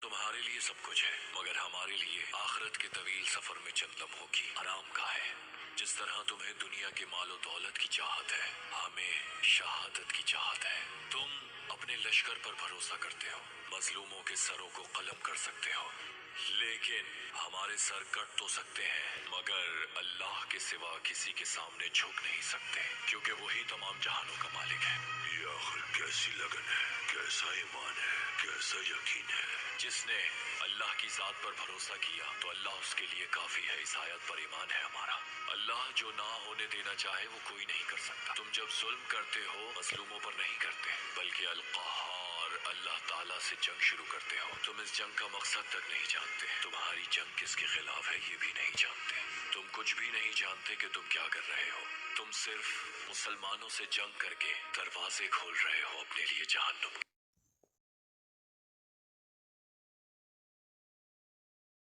तुम्हारे लिए सब कुछ है, मगर हमारे लिए आखिरत के तवील सफर में चंद लम्हों की आराम का है। जिस तरह तुम्हें दुनिया के मालो दौलत की चाहत है, हमें शहादत की चाहत है। तुम अपने लश्कर पर भरोसा करते हो, मजलूमों के सरों को कलम कर सकते हो, लेकिन हमारे सर कट तो सकते हैं, मगर अल्लाह के सिवा किसी के सामने झुक नहीं सकते, क्योंकि वही तमाम जहानों का मालिक है। ये आखिर कैसी लगन है, कैसा ईमान है, कैसा यकीन है। जिसने अल्लाह की जात पर भरोसा किया तो अल्लाह उसके लिए काफी है। इस आयत पर ईमान है हमारा। अल्लाह जो ना होने देना चाहे वो कोई नहीं कर सकता। तुम जब जुल्म करते हो मजलूमों पर नहीं करते, बल्कि अल-क़हार अल्लाह ताला से जंग शुरू करते हो। तुम इस जंग का मकसद तक नहीं जानते, तुम्हारी जंग किसके खिलाफ है ये भी नहीं जानते। तुम कुछ भी नहीं जानते कि तुम क्या कर रहे हो। तुम सिर्फ मुसलमानों से जंग करके दरवाजे खोल रहे हो अपने लिए जहन्नुम